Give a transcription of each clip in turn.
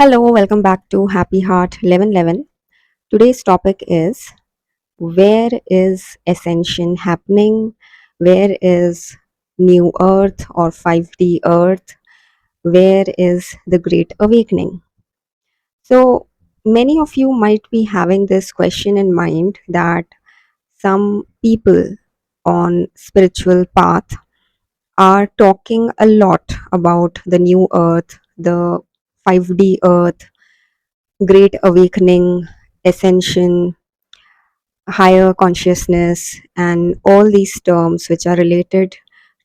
Hello, welcome back to Happy Heart 1111. Today's topic is, where is Ascension happening? Where is New Earth or 5D Earth? Where is the Great Awakening? So, many of you might be having this question in mind that some people on spiritual path are talking a lot about the New Earth, the 5D Earth, Great Awakening, Ascension, higher consciousness, and all these terms which are related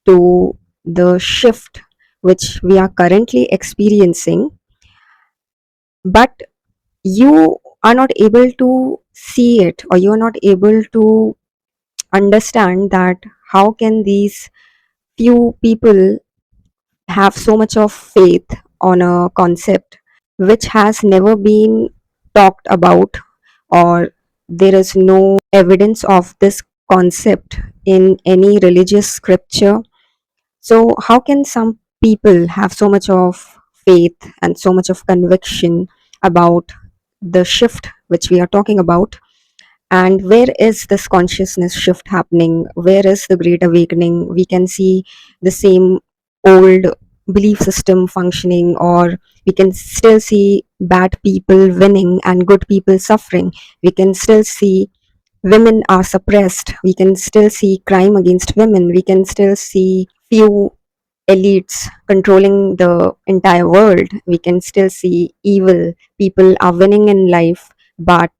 to the shift which we are currently experiencing, but you are not able to see it, or you are not able to understand that how can these few people have so much of faith on a concept which has never been talked about, or there is no evidence of this concept in any religious scripture. So, how can some people have so much of faith and so much of conviction about the shift which we are talking about? And where is this consciousness shift happening? Where is the great awakening? We can see the same old belief system functioning, or we can still see bad people winning and good people suffering. We can still see women are suppressed. We can still see crime against women. We can still see few elites controlling the entire world. We can still see evil people are winning in life, but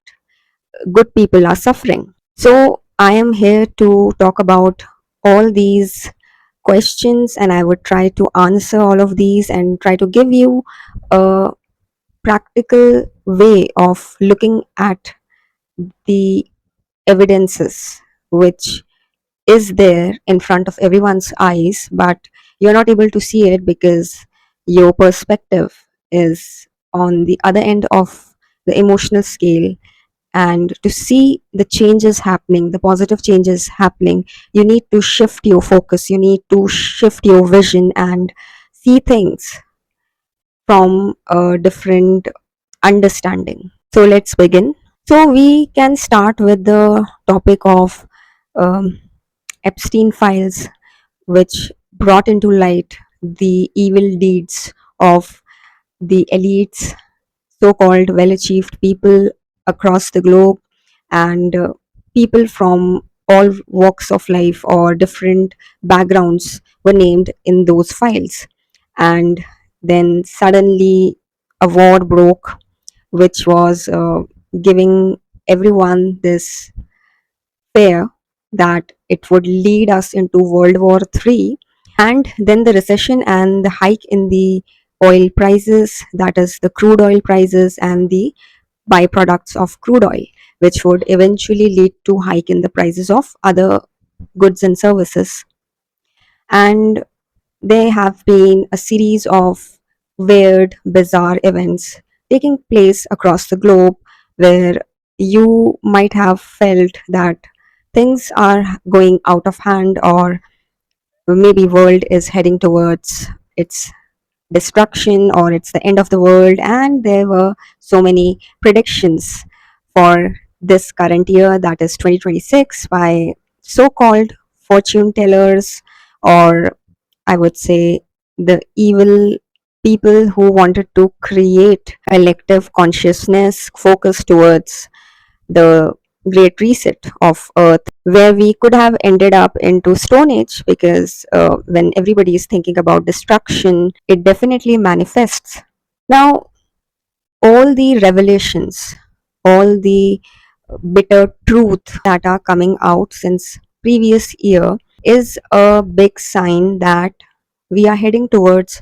good people are suffering. So, I am here to talk about all these questions, and I would try to answer all of these and try to give you a practical way of looking at the evidences which is there in front of everyone's eyes, but you're not able to see it because your perspective is on the other end of the emotional scale. And to see the changes happening, the positive changes happening, you need to shift your focus, you need to shift your vision and see things from a different understanding. So let's begin. So we can start with the topic of um, Epstein files, which brought into light the evil deeds of the elites, so called well achieved people across the globe, and people from all walks of life or different backgrounds were named in those files. And then suddenly a war broke, which was giving everyone this fear that it would lead us into World War III. And then the recession and the hike in the oil prices, that is the crude oil prices and the byproducts of crude oil, which would eventually lead to hike in the prices of other goods and services. And there have been a series of weird, bizarre events taking place across the globe where you might have felt that things are going out of hand, or maybe world is heading towards its destruction, or it's the end of the world. And there were so many predictions for this current year, that is 2026, by so-called fortune tellers, or I would say the evil people who wanted to create collective consciousness focused towards the great reset of earth, where we could have ended up into stone age, because when everybody is thinking about destruction, it definitely manifests. Now, all the revelations, all the bitter truth that are coming out since previous year is a big sign that we are heading towards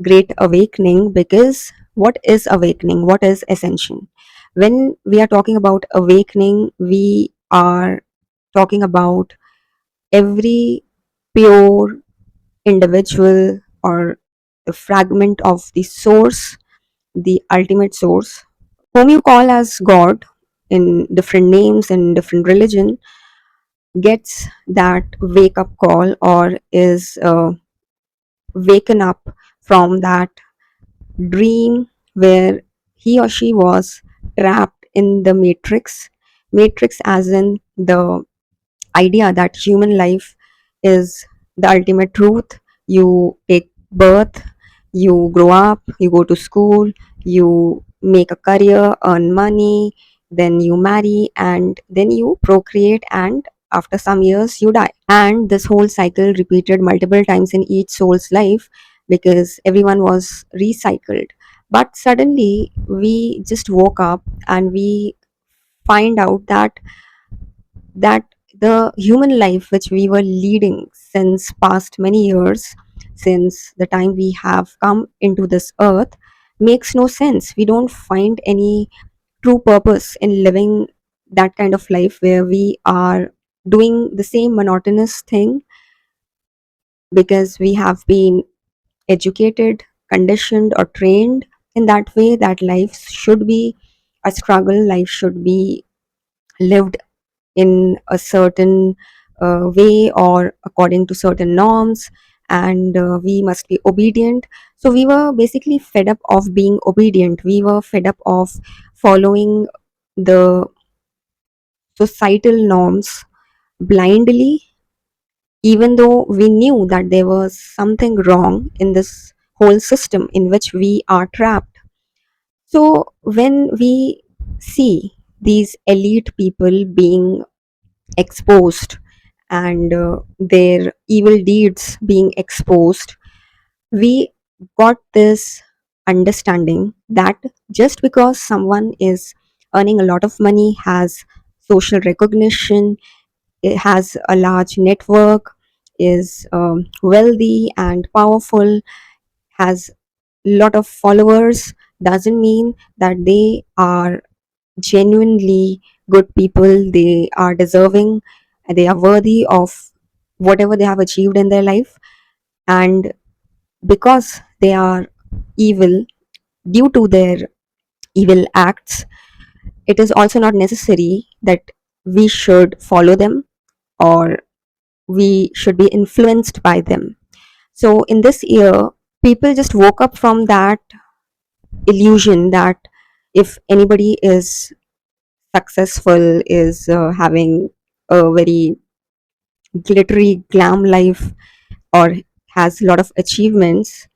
great awakening. Because what is awakening? What is ascension? When we are talking about awakening, we are talking about every pure individual, or the fragment of the source, the ultimate source, whom you call as God in different names and different religion, gets that wake up call, or is waken up from that dream where he or she was trapped in the matrix as in the idea that human life is the ultimate truth. You take birth, you grow up, you go to school, you make a career, earn money, then you marry, and then you procreate, and after some years you die. And this whole cycle repeated multiple times in each soul's life because everyone was recycled. But suddenly we just woke up and we find out that the human life which we were leading since past many years, since the time we have come into this earth, makes no sense. We don't find any true purpose in living that kind of life where we are doing the same monotonous thing because we have been educated, conditioned, or trained in that way that life should be a struggle, life should be lived in a certain way or according to certain norms, and we must be obedient. So we were basically fed up of being obedient, we were fed up of following the societal norms blindly, even though we knew that there was something wrong in this whole system in which we are trapped. So when we see these elite people being exposed and their evil deeds being exposed, we got this understanding that just because someone is earning a lot of money, has social recognition, it has a large network, is wealthy and powerful, has a lot of followers, doesn't mean that they are genuinely good people, they are deserving, they are worthy of whatever they have achieved in their life. And because they are evil due to their evil acts, it is also not necessary that we should follow them or we should be influenced by them. So in this year, people just woke up from that illusion that if anybody is successful, is having a very glittery glam life, or has a lot of achievements,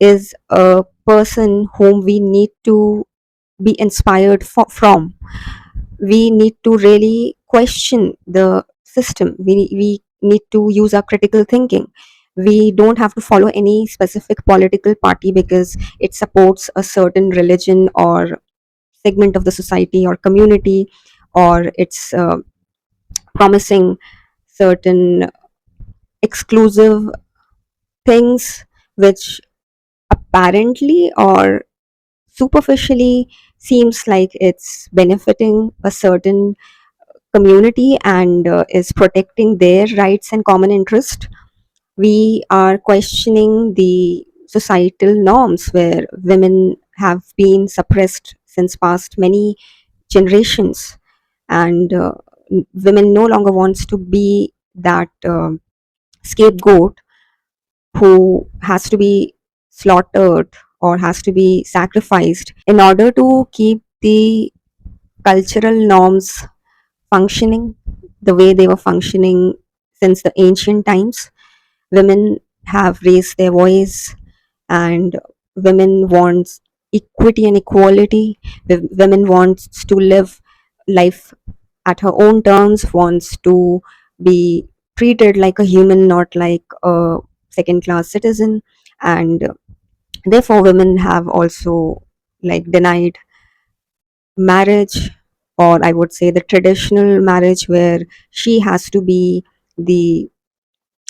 is a person whom we need to be inspired from. We need to really question the system. We need to use our critical thinking. We don't have to follow any specific political party because it supports a certain religion or segment of the society or community, or it's promising certain exclusive things which apparently or superficially seems like it's benefiting a certain community and is protecting their rights and common interest. We are questioning the societal norms where women have been suppressed since past many generations, and women no longer wants to be that scapegoat who has to be slaughtered or has to be sacrificed in order to keep the cultural norms functioning the way they were functioning since the ancient times. Women have raised their voice, and women wants equity and equality. Women wants to live life at her own terms, wants to be treated like a human, not like a second class citizen. And therefore women have also like denied marriage, or I would say the traditional marriage where she has to be the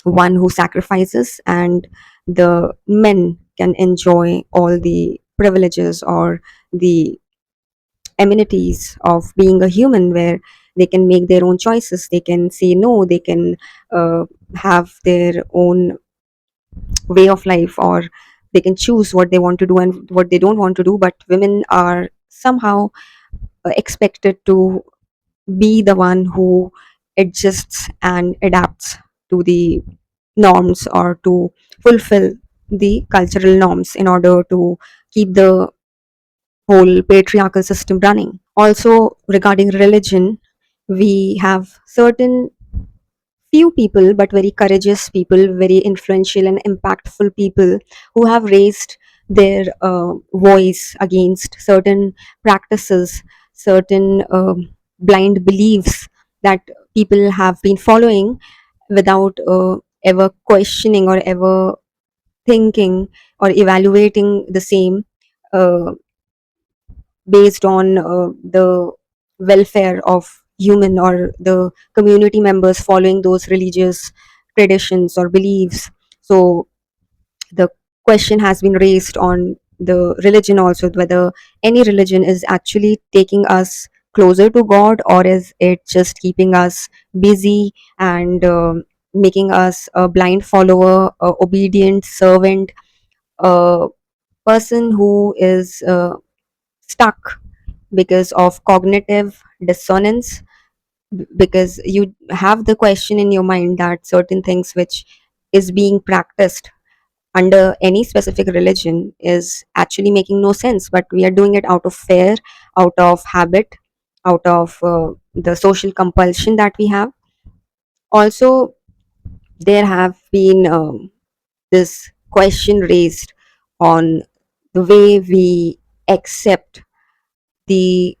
one who sacrifices and the men can enjoy all the privileges or the amenities of being a human, where they can make their own choices, they can say no, they can uh, have their own way of life, or they can choose what they want to do and what they don't want to do. But women are somehow expected to be the one who adjusts and adapts to the norms or to fulfill the cultural norms in order to keep the whole patriarchal system running. Also, regarding religion, we have certain few people, but very courageous people, very influential and impactful people who have raised their voice against certain practices, certain blind beliefs that people have been following without ever questioning or ever thinking or evaluating the same uh, based on the welfare of human or the community members following those religious traditions or beliefs. So the question has been raised on the religion also, whether any religion is actually taking us closer to god, or is it just keeping us busy and making us a blind follower, a obedient servant, a person who is stuck because of cognitive dissonance, because you have the question in your mind that certain things which is being practiced under any specific religion is actually making no sense, but we are doing it out of fear, out of habit, out of the social compulsion that we have. Also, there have been this question raised on the way we accept the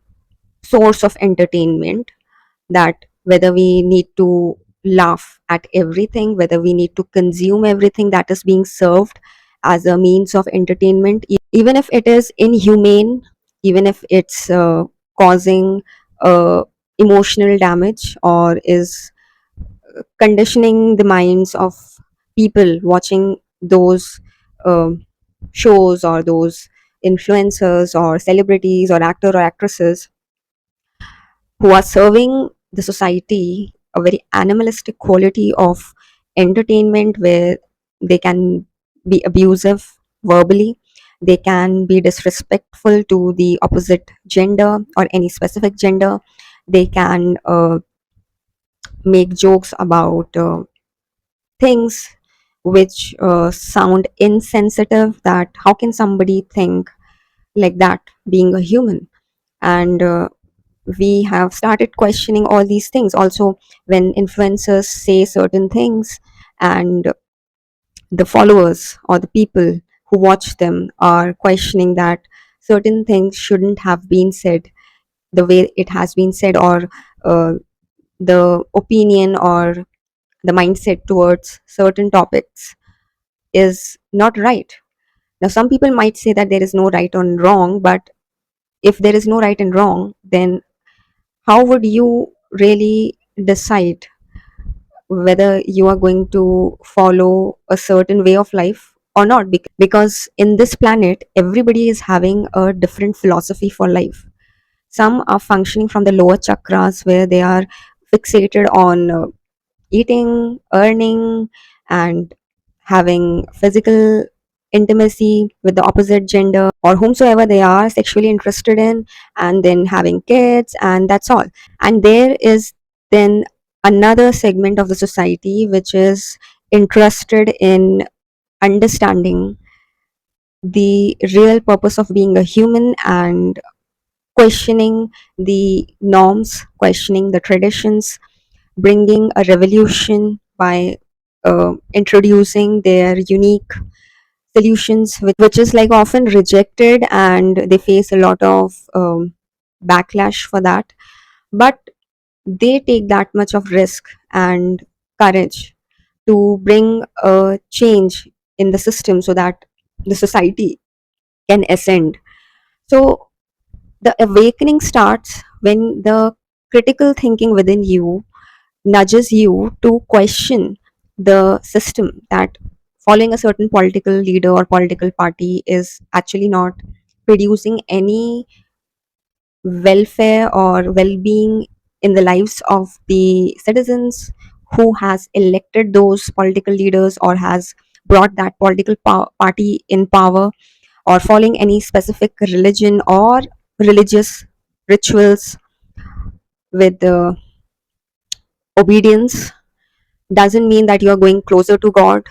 source of entertainment, that whether we need to laugh at everything, whether we need to consume everything that is being served as a means of entertainment, even if it is inhumane, even if it's causing emotional damage, or is conditioning the minds of people watching those um shows, or those influencers or celebrities or actor or actresses who are serving the society a very animalistic quality of entertainment, where they can be abusive verbally, they can be disrespectful to the opposite gender or any specific gender, they can make jokes about things which sound insensitive, that how can somebody think like that being a human. And we have started questioning all these things also when influencers say certain things, and the followers or the people who watch them are questioning that certain things shouldn't have been said the way it has been said, or uh, the opinion or the mindset towards certain topics is not right. Now some people might say that there is no right or wrong, but if there is no right and wrong, then how would you really decide whether you are going to follow a certain way of life or not? Because in this planet everybody is having a different philosophy for life. Some are functioning from the lower chakras, where they are fixated on eating, earning, and having physical intimacy with the opposite gender or whomsoever they are sexually interested in, and then having kids, and that's all. And there is then another segment of the society which is interested in understanding the real purpose of being a human, and questioning the norms, questioning the traditions, bringing a revolution by introducing their unique solutions, which is like often rejected, and they face a lot of backlash for that. But they take that much of risk and courage to bring a change in the system so that the society can ascend. So the awakening starts when the critical thinking within you nudges you to question the system, that following a certain political leader or political party is actually not producing any welfare or well-being in the lives of the citizens who has elected those political leaders or has brought that political party in power, or following any specific religion or religious rituals with obedience doesn't mean that you are going closer to god.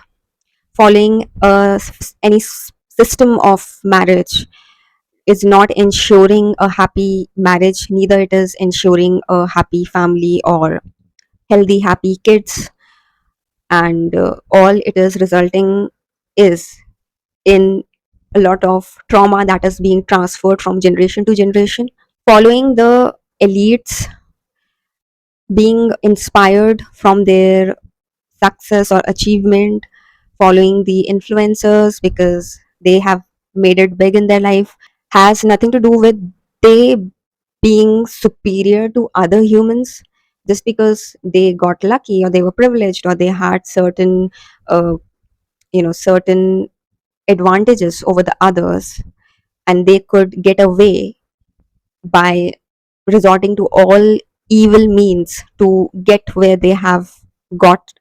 Following any system of marriage is not ensuring a happy marriage, neither it is ensuring a happy family or healthy happy kids. And all it is resulting is in a lot of trauma that is being transferred from generation to generation, following the elites, being inspired from their success or achievement, following the influencers because they have made it big in their life, has nothing to do with they being superior to other humans just because they got lucky or they were privileged or they had certain uh, certain advantages over the others, and they could get away by resorting to all evil means to get where they have got,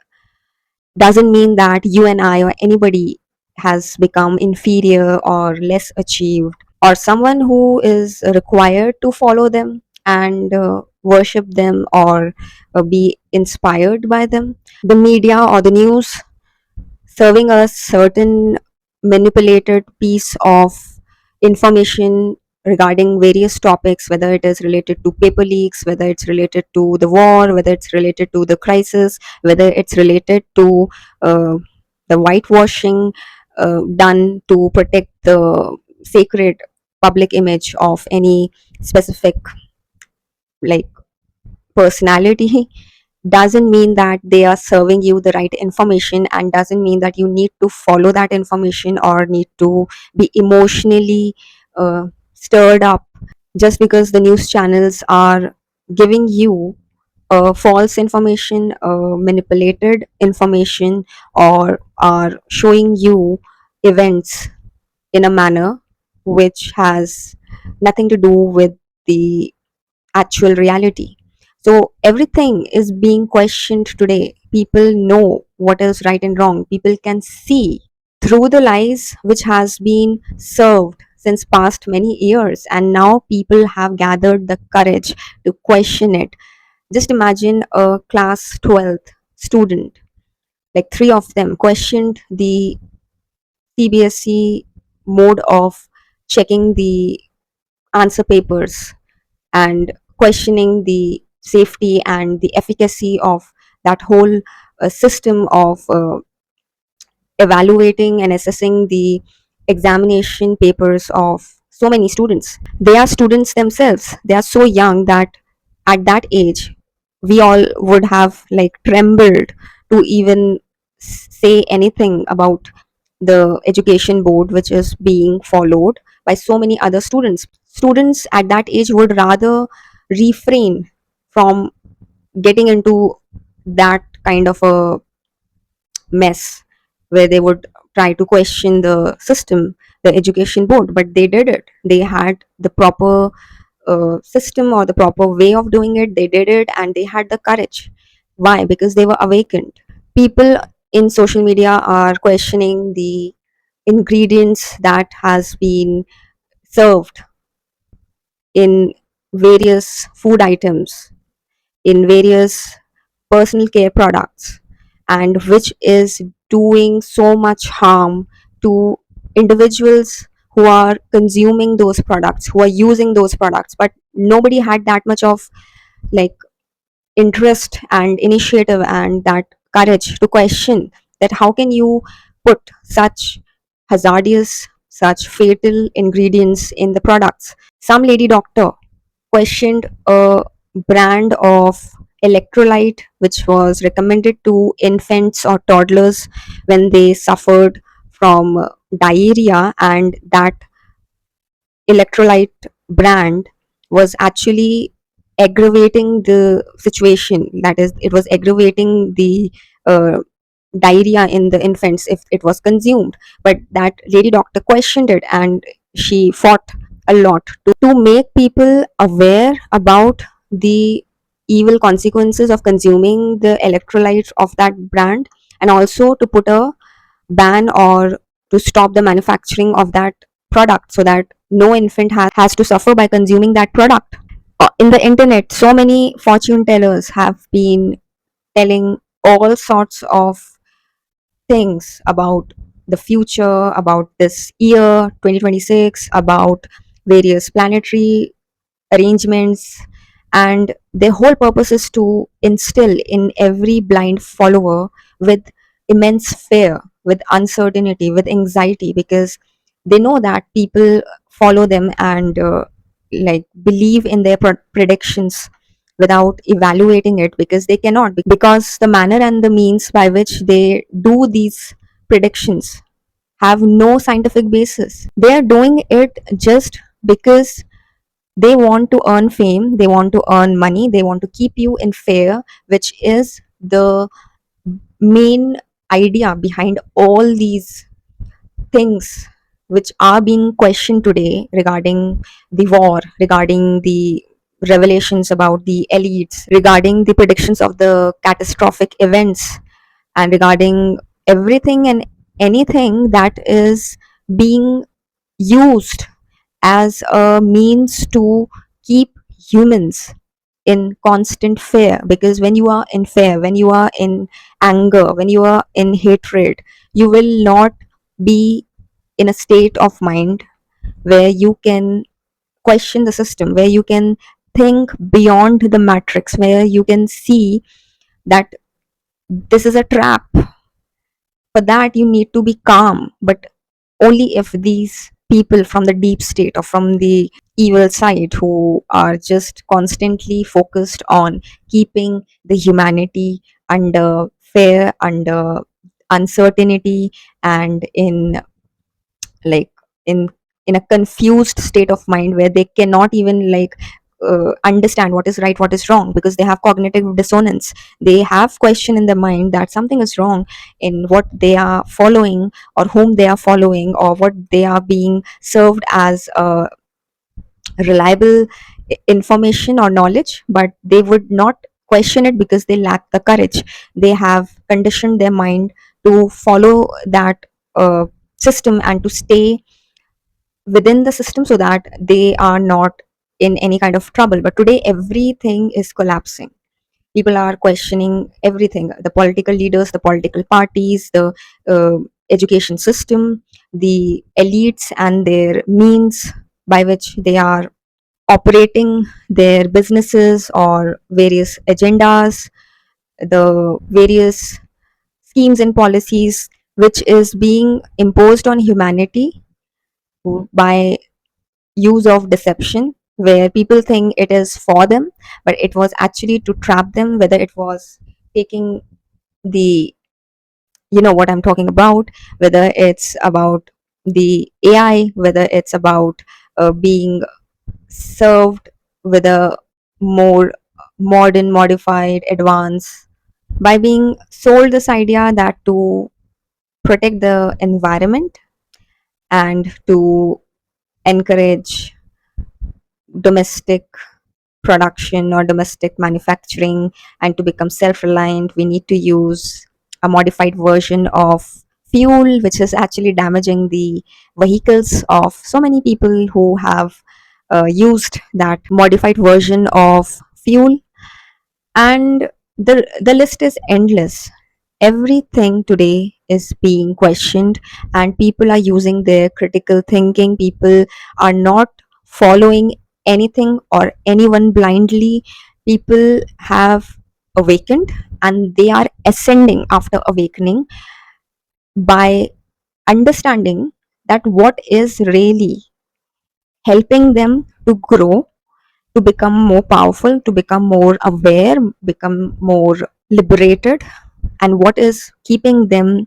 doesn't mean that you and I or anybody has become inferior or less achieved or someone who is required to follow them and worship them or be inspired by them. The media or the news serving a certain manipulated piece of information regarding various topics, whether it is related to paper leaks, whether it's related to the war, whether it's related to the crisis, whether it's related to uh, the whitewashing done to protect the sacred public image of any specific like personality, doesn't mean that they are serving you the right information, and doesn't mean that you need to follow that information or need to be emotionally stirred up just because the news channels are giving you false information, manipulated information, or are showing you events in a manner which has nothing to do with the actual reality. So everything is being questioned today. People know what is right and wrong. People can see through the lies which has been served since past many years, and now people have gathered the courage to question it. Just imagine a class 12th student, like three of them questioned the CBSE mode of checking the answer papers and questioning the safety and the efficacy of that whole system of evaluating and assessing the examination papers of so many students. They are students themselves. They are so young that at that age, we all would have like trembled to even say anything about the education board which is being followed by so many other students. Students at that age would rather refrain from getting into that kind of a mess where they would try to question the system, the education board, but they did it. They had the proper system or the proper way of doing it. They did it and they had the courage. Why? Because they were awakened. People in social media are questioning the ingredients that has been served in various food items, in various personal care products, and which is doing so much harm to individuals who are consuming those products, who are using those products, but nobody had that much of like interest and initiative and that courage to question that how can you put such hazardous, such fatal ingredients in the products. Some lady doctor questioned a brand of electrolyte which was recommended to infants or toddlers when they suffered from diarrhea, and that electrolyte brand was actually aggravating the situation. That is, it was aggravating the uh, diarrhea in the infants if it was consumed. But that lady doctor questioned it and she fought a lot to make people aware about the evil consequences of consuming the electrolytes of that brand, and also to put a ban or to stop the manufacturing of that product so that no infant has to suffer by consuming that product. In the internet, so many fortune tellers have been telling all sorts of things about the future, about this year 2026, about various planetary arrangements, and their whole purpose is to instill in every blind follower with immense fear, with uncertainty, with anxiety, because they know that people follow them and like believe in their predictions without evaluating it, because they cannot, because the manner and the means by which they do these predictions have no scientific basis. They are doing it just because they want to earn fame, they want to earn money, they want to keep you in fear, which is the main idea behind all these things which are being questioned today regarding the war, regarding the revelations about the elites, regarding the predictions of the catastrophic events, and regarding everything and anything that is being used as a means to keep humans in constant fear. Because when you are in fear, when you are in anger, when you are in hatred, you will not be in a state of mind where you can question the system, where you can think beyond the matrix, where you can see that this is a trap. For that, you need to be calm, but only if these people from the deep state or from the evil side, who are just constantly focused on keeping the humanity under fear, under uncertainty, and in like in in a confused state of mind where they cannot even understand what is right, what is wrong, because they have cognitive dissonance. They have question in their mind that something is wrong in what they are following, or whom they are following, or what they are being served as a reliable information or knowledge, but they would not question it because they lack the courage. They have conditioned their mind to follow that system and to stay within the system so that they are not in any kind of trouble. But today everything is collapsing. People are questioning everything: the political leaders, the political parties, the uh, education system, the elites and their means by which they are operating their businesses or various agendas, the various schemes and policies which is being imposed on humanity by use of deception, where people think it is for them, but it was actually to trap them. Whether it was taking the, you know what I'm talking about, whether it's about the AI, whether it's about being served with a more modern, modified, advanced, by being sold this idea that to protect the environment and to encourage domestic production or domestic manufacturing, and to become self-reliant we need to use a modified version of fuel, which is actually damaging the vehicles of so many people who have used that modified version of fuel. And the list is endless. Everything today is being questioned, and people are using their critical thinking. People are not following anything or anyone blindly. People have awakened, and they are ascending after awakening by understanding that what is really helping them to grow, to become more powerful, to become more aware, become more liberated, and what is keeping them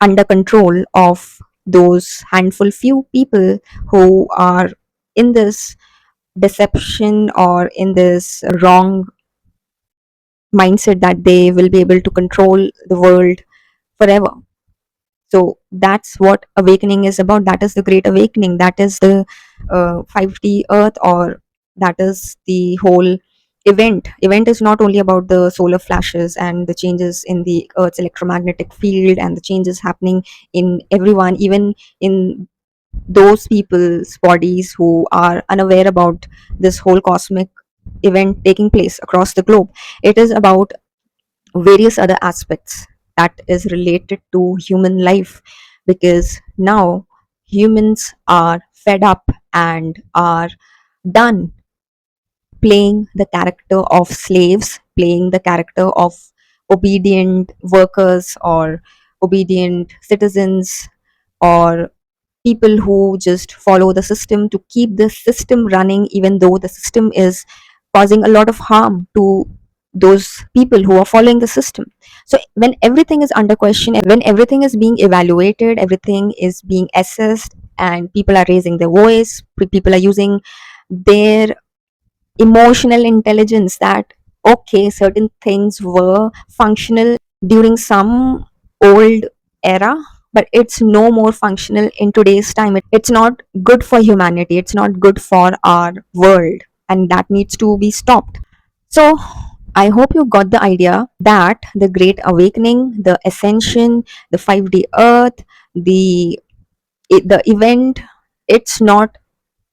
under control of those handful few people who are in this deception or in this wrong mindset that they will be able to control the world forever. So that's what awakening is about. That is the great awakening. That is the 5D earth, or that is the whole event is not only about the solar flashes and the changes in the earth's electromagnetic field and the changes happening in everyone, even in those people's bodies who are unaware about this whole cosmic event taking place across the globe. It is about various other aspects that is related to human life, because now humans are fed up and are done playing the character of slaves, playing the character of obedient workers or obedient citizens, or people who just follow the system to keep the system running, even though the system is causing a lot of harm to those people who are following the system. So when everything is under question, when everything is being evaluated, everything is being assessed, and people are raising their voice, people are using their emotional intelligence that okay, certain things were functional during some old era, but it's no more functional in today's time. It's not good for humanity, it's not good for our world, and that needs to be stopped. So I hope you got the idea that the great awakening, the ascension, the 5D earth, the the event, it's not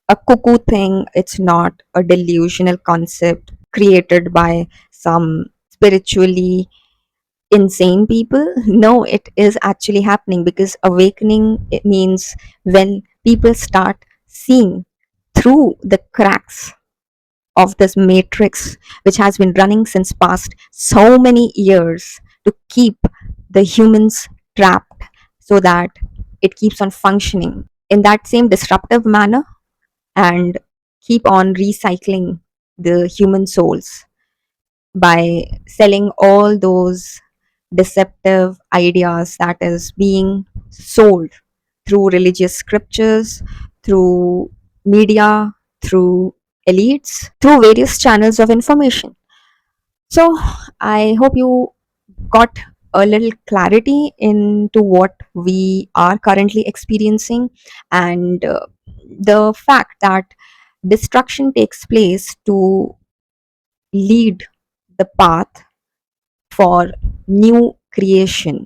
a cuckoo thing, it's not a delusional concept created by some spiritually insane people. No, it is actually happening, because awakening, it means when people start seeing through the cracks of this matrix which has been running since past so many years to keep the humans trapped, so that it keeps on functioning in that same disruptive manner and keep on recycling the human souls by selling all those deceptive ideas that is being sold through religious scriptures, through media, through elites, through various channels of information. So I hope you got a little clarity into what we are currently experiencing, and the fact that destruction takes place to lead the path for new creation.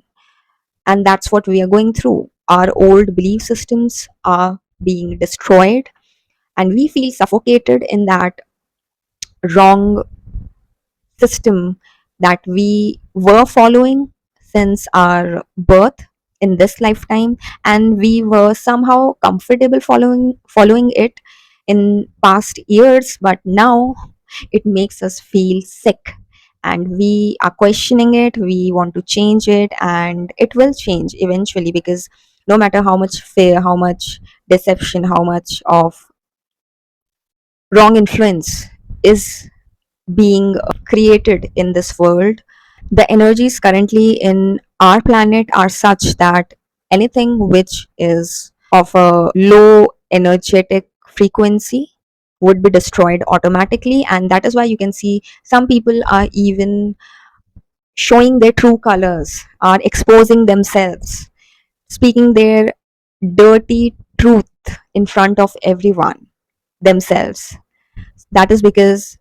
And that's what we are going through. Our old belief systems are being destroyed, and we feel suffocated in that wrong system that we were following since our birth in this lifetime, and we were somehow comfortable following it in past years, but now it makes us feel sick, and we are questioning it, we want to change it, and it will change eventually, because no matter how much fear, how much deception, how much of wrong influence is being created in this world, the energies currently in our planet are such that anything which is of a low energetic frequency would be destroyed automatically. And that is why you can see some people are even showing their true colors, are exposing themselves, speaking their dirty truth in front of everyone themselves. That is because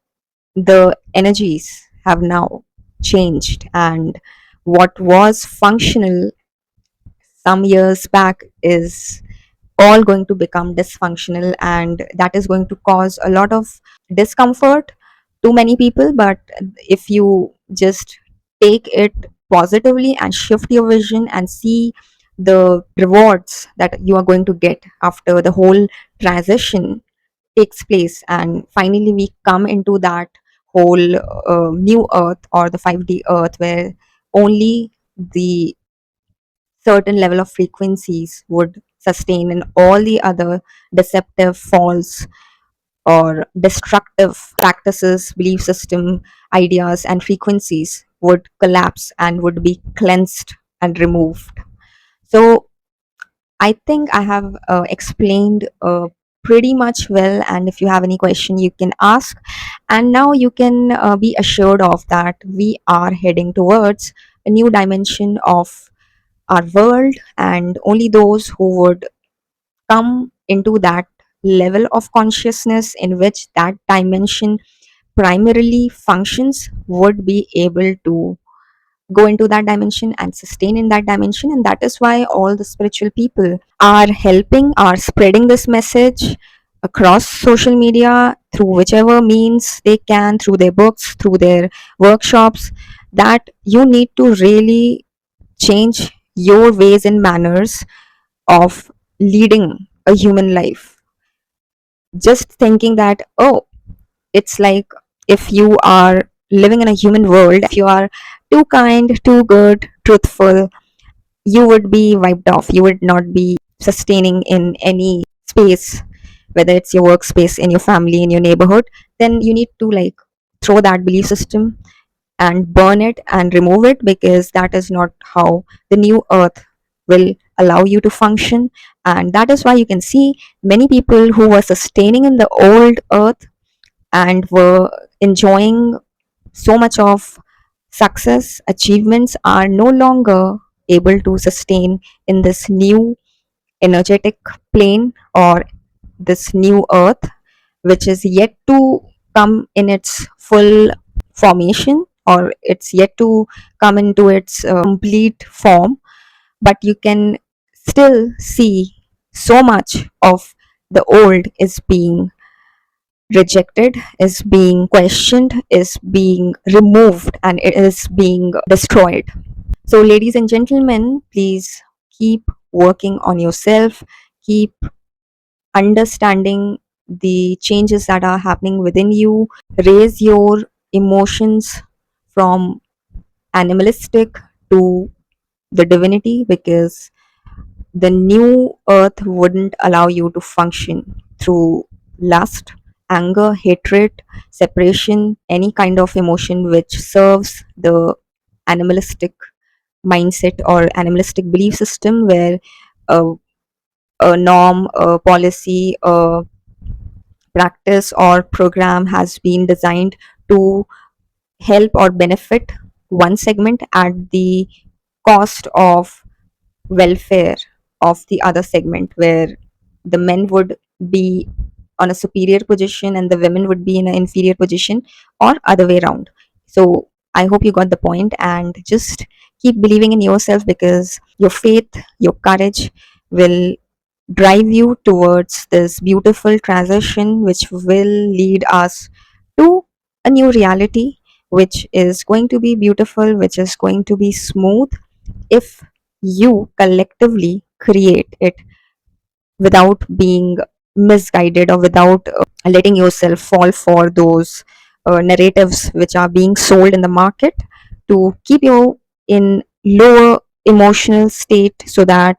the energies have now changed, and what was functional some years back is all going to become dysfunctional, and that is going to cause a lot of discomfort to many people. But if you just take it positively and shift your vision and see the rewards that you are going to get after the whole transition takes place, and finally we come into that whole new earth or the 5D earth, where only the certain level of frequencies would sustain, and all the other deceptive, false, or destructive practices, belief system, ideas, and frequencies would collapse and would be cleansed and removed. So I think I have explained pretty much well, and if you have any question, you can ask. And now you can be assured of that we are heading towards a new dimension of our world, and only those who would come into that level of consciousness in which that dimension primarily functions would be able to go into that dimension and sustain in that dimension. And that is why all the spiritual people are helping, are spreading this message across social media through whichever means they can, through their books, through their workshops, that you need to really change your ways and manners of leading a human life. just thinking that, oh, it's like if you are living in a human world, if you are too kind, too good, truthful, you would be wiped off. You would not be sustaining in any space, whether it's your workspace, in your family, in your neighborhood. Then you need to like throw that belief system and burn it and remove it, because that is not how the new earth will allow you to function. And that is why you can see many people who were sustaining in the old earth and were enjoying so much of success achievements are no longer able to sustain in this new energetic plane, or this new earth, which is yet to come in its full formation, or it's yet to come into its complete form. But you can still see so much of the old is being rejected, is being questioned, is being removed, and it is being destroyed. So, ladies and gentlemen, please keep working on yourself, keep understanding the changes that are happening within you, raise your emotions from animalistic to the divinity, because the new earth wouldn't allow you to function through lust, anger, hatred, separation, any kind of emotion which serves the animalistic mindset or animalistic belief system, where a, a norm, a policy, a practice or program has been designed to help or benefit one segment at the cost of welfare of the other segment, where the men would be on a superior position and the women would be in an inferior position, or other way around. So I hope you got the point, and just keep believing in yourself, because your faith, your courage will drive you towards this beautiful transition, which will lead us to a new reality, which is going to be beautiful, which is going to be smooth, if you collectively create it without being misguided, or without letting yourself fall for those narratives which are being sold in the market to keep you in lower emotional state, so that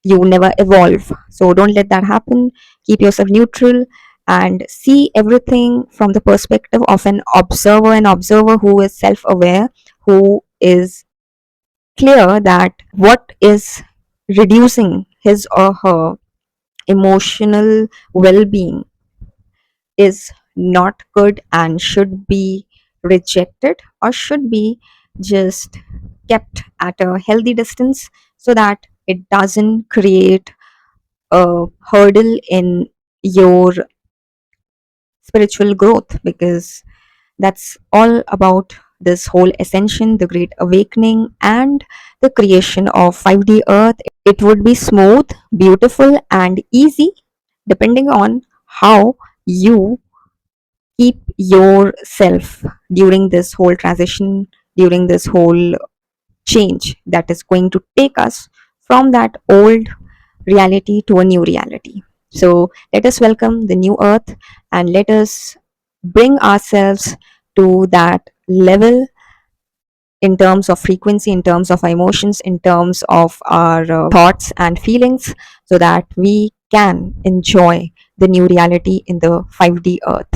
you never evolve. So don't let that happen. Keep yourself neutral and see everything from the perspective of an observer who is self aware, who is clear that what is reducing his or her emotional well being is not good and should be rejected, or should be just kept at a healthy distance, so that it doesn't create a hurdle in your spiritual growth, because that's all about this whole ascension, the great awakening, and the creation of 5D Earth. It would be smooth, beautiful, and easy, depending on how you keep yourself during this whole transition, during this whole change that is going to take us from that old reality to a new reality. So let us welcome the new earth, and let us bring ourselves to that level in terms of frequency, in terms of our emotions, in terms of our thoughts and feelings, so that we can enjoy the new reality in the 5D earth.